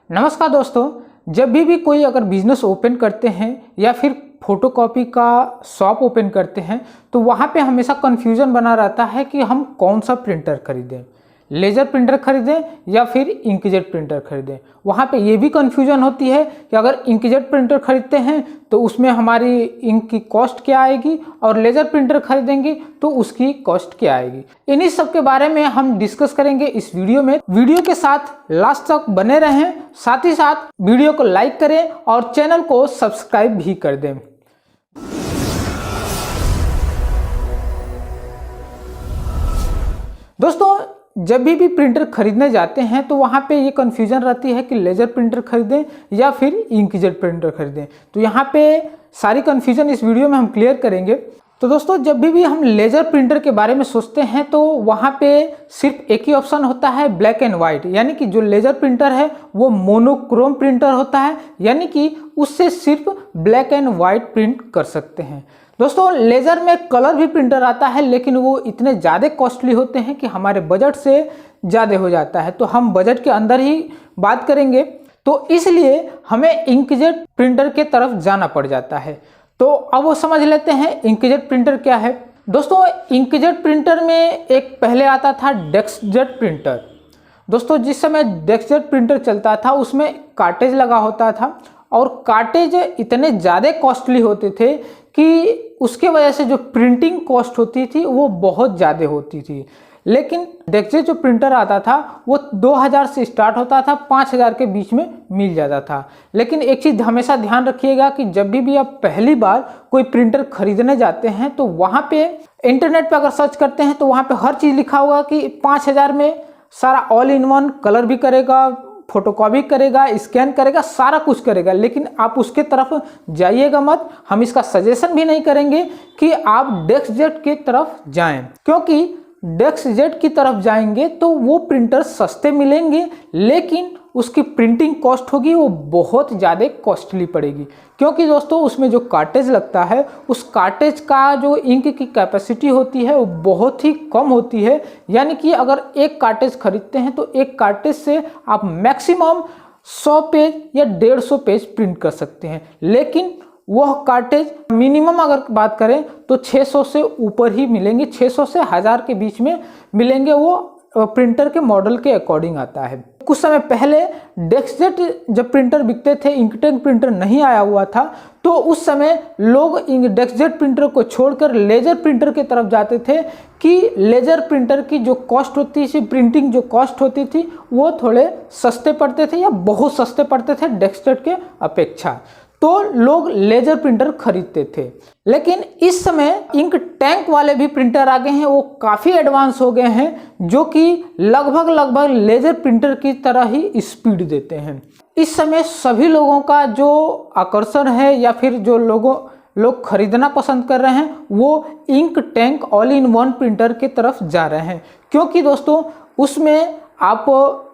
नमस्कार दोस्तों, जब भी कोई अगर बिजनेस ओपन करते हैं या फिर फोटोकॉपी का शॉप ओपन करते हैं तो वहाँ पे हमेशा कन्फ्यूज़न बना रहता है कि हम कौन सा प्रिंटर खरीदें, लेज़र प्रिंटर खरीदें या फिर इंकजेट प्रिंटर खरीदें। वहाँ पे ये भी कन्फ्यूजन होती है कि अगर इंकजेट प्रिंटर खरीदते हैं तो उसमें हमारी इंक की कॉस्ट क्या आएगी और लेज़र प्रिंटर खरीदेंगे तो उसकी कॉस्ट क्या आएगी। इन्हीं सब के बारे में हम डिस्कस करेंगे इस वीडियो में। वीडियो के साथ लास्ट तक बने रहें, साथ ही साथ वीडियो को लाइक करें और चैनल को सब्सक्राइब भी कर दें। दोस्तों, जब भी प्रिंटर खरीदने जाते हैं तो वहाँ पे ये कन्फ्यूजन रहती है कि लेज़र प्रिंटर खरीदें या फिर इंकजेट प्रिंटर खरीदें। तो यहाँ पे सारी कन्फ्यूजन इस वीडियो में हम क्लियर करेंगे। तो दोस्तों, जब भी हम लेज़र प्रिंटर के बारे में सोचते हैं तो वहाँ पे सिर्फ एक ही ऑप्शन होता है, ब्लैक एंड वाइट। यानी कि जो लेज़र प्रिंटर है वो मोनोक्रोम प्रिंटर होता है, यानी कि उससे सिर्फ ब्लैक एंड वाइट प्रिंट कर सकते हैं। दोस्तों, लेज़र में कलर भी प्रिंटर आता है, लेकिन वो इतने ज़्यादा कॉस्टली होते हैं कि हमारे बजट से ज़्यादा हो जाता है। तो हम बजट के अंदर ही बात करेंगे, तो इसलिए हमें इंकजेट प्रिंटर के तरफ जाना पड़ जाता है। तो अब वो समझ लेते हैं इंकजेट प्रिंटर क्या है। दोस्तों, इंकजेट प्रिंटर में एक पहले आता था डेस्कजेट प्रिंटर। दोस्तों, जिस समय डेस्कजेट प्रिंटर चलता था उसमें कार्टेज लगा होता था और कार्टेज इतने ज़्यादा कॉस्टली होते थे कि उसके वजह से जो प्रिंटिंग कॉस्ट होती थी वो बहुत ज़्यादा होती थी। लेकिन डेस्कजेट जो प्रिंटर आता था वो 2000 से स्टार्ट होता था, 5000 के बीच में मिल जाता था। लेकिन एक चीज़ हमेशा ध्यान रखिएगा कि जब भी आप पहली बार कोई प्रिंटर खरीदने जाते हैं तो वहाँ पे इंटरनेट पे अगर सर्च करते हैं तो वहाँ पे हर चीज़ लिखा होगा कि 5000 में सारा ऑल इन वन कलर भी करेगा, फोटोकॉपी करेगा, स्कैन करेगा, सारा कुछ करेगा। लेकिन आप उसके तरफ जाइएगा मत। हम इसका सजेशन भी नहीं करेंगे कि आप डेस्कजेट की तरफ जाएं, क्योंकि डेस्कजेट की तरफ जाएंगे तो वो प्रिंटर सस्ते मिलेंगे, लेकिन उसकी प्रिंटिंग कॉस्ट होगी वो बहुत ज़्यादा कॉस्टली पड़ेगी। क्योंकि दोस्तों, उसमें जो कार्टेज लगता है उस कार्टेज का जो इंक की कैपेसिटी होती है वो बहुत ही कम होती है। यानी कि अगर एक कार्टेज खरीदते हैं तो एक कार्टेज से आप मैक्सिमम 100 पेज या 150 पेज प्रिंट कर सकते हैं। लेकिन वह कार्टेज मिनिमम अगर बात करें तो 600 से ऊपर ही मिलेंगे, 600 से 1000 के बीच में मिलेंगे। वो प्रिंटर के मॉडल के अकॉर्डिंग आता है। कुछ समय पहले डेस्कजेट जब प्रिंटर बिकते थे, इंकटेंक प्रिंटर नहीं आया हुआ था, तो उस समय लोग डेस्कजेट प्रिंटर को छोड़कर लेज़र प्रिंटर की तरफ जाते थे कि लेज़र प्रिंटर की जो कॉस्ट होती थी, प्रिंटिंग जो कॉस्ट होती थी वो थोड़े सस्ते पड़ते थे या बहुत सस्ते पड़ते थे डेस्कजेट के अपेक्षा। तो लोग लेज़र प्रिंटर खरीदते थे। लेकिन इस समय इंक टैंक वाले भी प्रिंटर आ गए हैं, वो काफ़ी एडवांस हो गए हैं, जो कि लगभग लेज़र प्रिंटर की तरह ही स्पीड देते हैं। इस समय सभी लोगों का जो आकर्षण है या फिर जो लोग खरीदना पसंद कर रहे हैं वो ink tank all in one printer की तरफ जा रहे हैं। क्योंकि दोस्तों, उसमें आप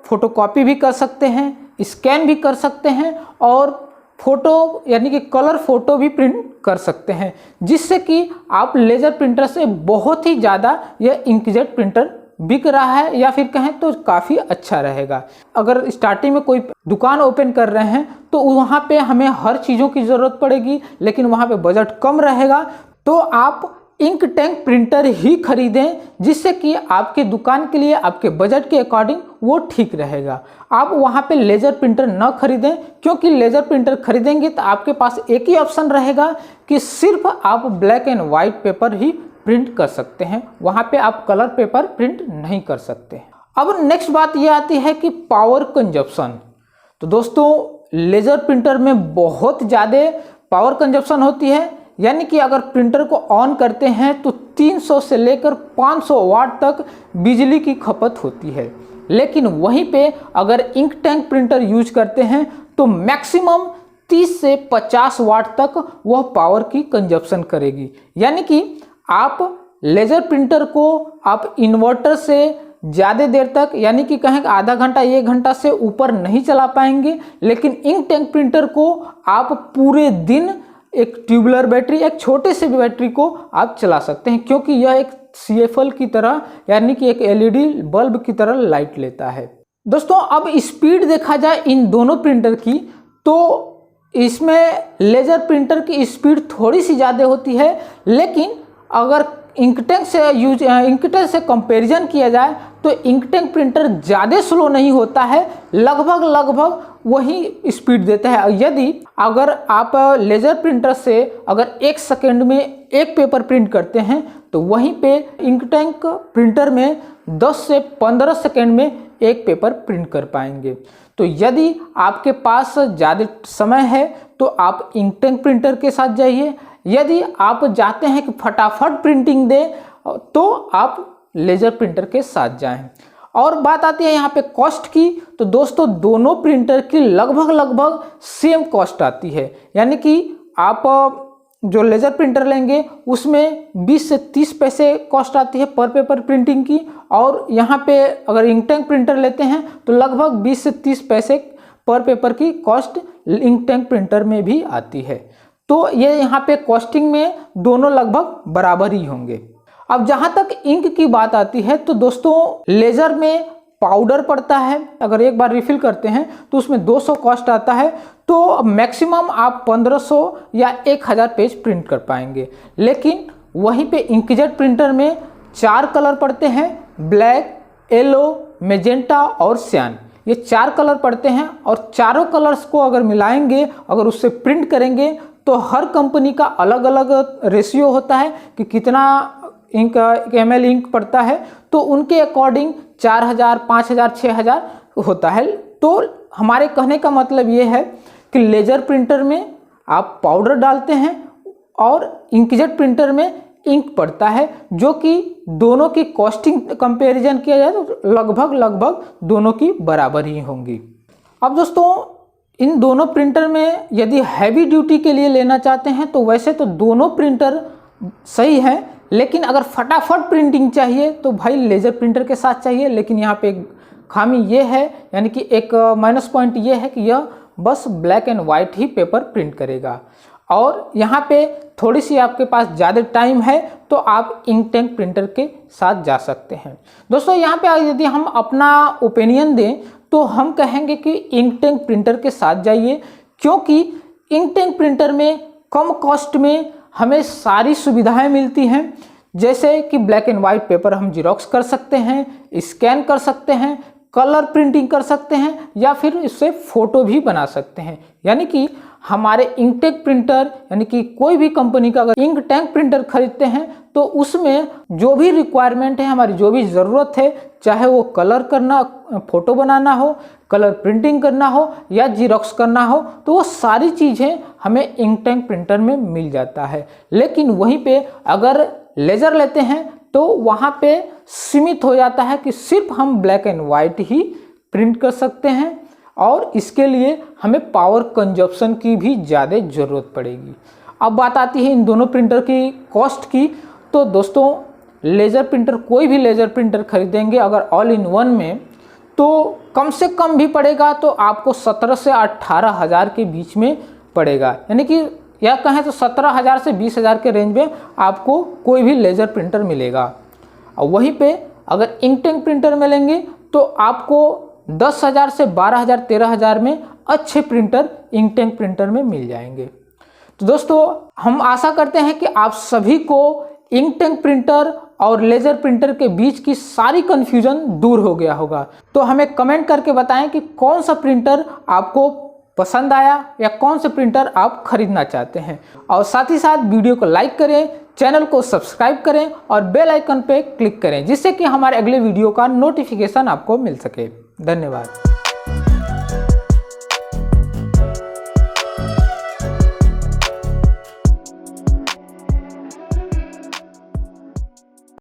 फोटोकॉपी भी कर सकते हैं, स्कैन भी कर सकते हैं और फोटो यानी कि कलर फोटो भी प्रिंट कर सकते हैं, जिससे कि आप लेज़र प्रिंटर से बहुत ही ज़्यादा यह इंकजेट प्रिंटर बिक रहा है या फिर कहें तो काफ़ी अच्छा रहेगा। अगर स्टार्टिंग में कोई दुकान ओपन कर रहे हैं तो वहाँ पे हमें हर चीज़ों की ज़रूरत पड़ेगी, लेकिन वहाँ पे बजट कम रहेगा, तो आप इंक टैंक प्रिंटर ही खरीदें, जिससे कि आपके दुकान के लिए आपके बजट के अकॉर्डिंग वो ठीक रहेगा। आप वहाँ पे लेज़र प्रिंटर न खरीदें, क्योंकि लेज़र प्रिंटर खरीदेंगे तो आपके पास एक ही ऑप्शन रहेगा कि सिर्फ आप black and white paper he print कर सकते हैं, वहाँ पे आप कलर पेपर प्रिंट नहीं कर सकते। अब नेक्स्ट बात ये आती है कि पावर कंजप्शन। तो दोस्तों, लेज़र प्रिंटर में बहुत ज़्यादा पावर कंजप्शन होती है। यानी कि अगर प्रिंटर को ऑन करते हैं तो 300 से लेकर 500 वाट तक बिजली की खपत होती है। लेकिन वहीं पे अगर इंक टैंक प्रिंटर यूज करते हैं तो मैक्सिमम 30 से 50 वाट तक वह पावर की कंजप्शन करेगी। यानी कि आप लेज़र प्रिंटर को आप इन्वर्टर से ज़्यादा देर तक, यानी कि कहें आधा घंटा 1 घंटा से ऊपर नहीं चला पाएंगे। लेकिन इंक टैंक प्रिंटर को आप पूरे दिन एक ट्यूबुलर बैटरी, एक छोटे से बैटरी को आप चला सकते हैं, क्योंकि यह एक CFL की तरह यानी कि एक LED बल्ब की तरह लाइट लेता है। दोस्तों अब स्पीड देखा जाए इन दोनों प्रिंटर की, तो इसमें लेजर प्रिंटर की स्पीड थोड़ी सी ज़्यादा होती है, लेकिन अगर इंकटेंक से कंपैरिजन किया जाए तो इंकटेंक प्रिंटर ज़्यादा स्लो नहीं होता है, लगभग वही स्पीड देता है। यदि अगर आप लेजर प्रिंटर से अगर 1 सेकेंड में एक पेपर प्रिंट करते हैं तो वहीं पे इंकटेंक प्रिंटर में 10 से 15 सेकेंड में एक पेपर प्रिंट कर पाएंगे। तो यदि आपके पास ज़्यादा समय है तो आप इंकटेंक प्रिंटर के साथ जाइए, यदि आप चाहते हैं कि फटाफट प्रिंटिंग दे तो आप लेजर प्रिंटर के साथ जाएं। और बात आती है यहाँ पे कॉस्ट की, तो दोस्तों दोनों प्रिंटर की लगभग सेम कॉस्ट आती है, यानी कि आप जो लेजर प्रिंटर लेंगे उसमें 20 से 30 पैसे कॉस्ट आती है पर पेपर प्रिंटिंग की, और यहाँ पे अगर इंकटेंक प्रिंटर लेते हैं तो लगभग 20 से 30 पैसे पर पेपर की कॉस्ट इंकटेंक प्रिंटर में भी आती है। तो ये यहाँ पे कॉस्टिंग में दोनों लगभग बराबर ही होंगे। अब जहाँ तक इंक की बात आती है तो दोस्तों लेजर में पाउडर पड़ता है, अगर एक बार रिफिल करते हैं तो उसमें 200 कॉस्ट आता है, तो मैक्सिमम आप 1500 या 1000 पेज प्रिंट कर पाएंगे। लेकिन वहीं पे इंकजेट प्रिंटर में 4 कलर पड़ते हैं, ब्लैक, येलो, मैजेंटा और सियान, ये 4 कलर पड़ते हैं, और चारों कलर्स को अगर मिलाएंगे, अगर उससे प्रिंट करेंगे तो हर कंपनी का अलग अलग रेशियो होता है कि कितना इंक ml इंक पड़ता है, तो उनके अकॉर्डिंग 4000, 5000, 6000 होता है। तो हमारे कहने का मतलब ये है कि लेजर प्रिंटर में आप पाउडर डालते हैं और इंकजेट प्रिंटर में इंक पड़ता है, जो कि दोनों की कॉस्टिंग कंपैरिजन किया जाए तो लगभग दोनों की बराबर ही होंगी। अब दोस्तों इन दोनों प्रिंटर में यदि हैवी ड्यूटी के लिए लेना चाहते हैं तो वैसे तो दोनों प्रिंटर सही है, लेकिन अगर फटाफट प्रिंटिंग चाहिए तो भाई लेजर प्रिंटर के साथ चाहिए। लेकिन यहाँ पे एक खामी ये है, यानी कि एक माइनस पॉइंट ये है कि यह बस black and white he paper print करेगा, और यहाँ पे थोड़ी सी आपके पास ज़्यादा टाइम है तो आप इंकटेंक प्रिंटर के साथ जा सकते हैं। दोस्तों यहाँ पे यदि हम अपना ओपिनियन दें तो हम कहेंगे कि इंकटेंक प्रिंटर के साथ जाइए, क्योंकि इंकटेंक प्रिंटर में कम कॉस्ट में हमें सारी सुविधाएं मिलती हैं, जैसे कि ब्लैक एंड वाइट पेपर हम जीरोक्स कर सकते हैं, स्कैन कर सकते हैं, कलर प्रिंटिंग कर सकते हैं, या फिर इससे फ़ोटो भी बना सकते हैं। यानी कि हमारे इंकटेंक प्रिंटर, यानी कि कोई भी कंपनी का अगर इंकटेंक प्रिंटर खरीदते हैं तो उसमें जो भी रिक्वायरमेंट है, हमारी जो भी ज़रूरत है, चाहे वो कलर करना, फ़ोटो बनाना हो, कलर प्रिंटिंग करना हो या जीरोक्स करना हो, तो वो सारी चीज़ें हमें इंकटेंक प्रिंटर में मिल जाता है। लेकिन वहीं पे अगर लेजर लेते हैं तो वहाँ पे सीमित हो जाता है कि सिर्फ हम black and white he print कर सकते हैं, और इसके लिए हमें पावर कंजप्शन की भी ज़्यादा ज़रूरत पड़ेगी। अब बात आती है इन दोनों प्रिंटर की कॉस्ट की, तो दोस्तों लेज़र प्रिंटर, कोई भी लेज़र प्रिंटर खरीदेंगे अगर ऑल इन वन में, तो कम से कम भी पड़ेगा तो आपको 17 से 18 हज़ार के बीच में पड़ेगा, यानी कि या कहें तो 17,000 से 20,000 के रेंज में आपको कोई भी लेज़र प्रिंटर मिलेगा। और वहीं पे अगर इंकटेंक प्रिंटर में लेंगे तो आपको 10,000 से 12,000, 13,000 में अच्छे प्रिंटर इंकटेंक प्रिंटर में मिल जाएंगे। तो दोस्तों हम आशा करते हैं कि आप सभी को इंकटेंक प्रिंटर और लेजर प्रिंटर के बीच की सारी कन्फ्यूजन दूर हो गया होगा। तो हमें कमेंट करके बताएं कि कौन सा प्रिंटर आपको पसंद आया या कौन सा प्रिंटर आप खरीदना चाहते हैं, और साथ ही साथ वीडियो को लाइक करें, चैनल को सब्सक्राइब करें और बेल आइकन पे क्लिक करें, जिससे कि हमारे अगले वीडियो का नोटिफिकेशन आपको मिल सके। धन्यवाद।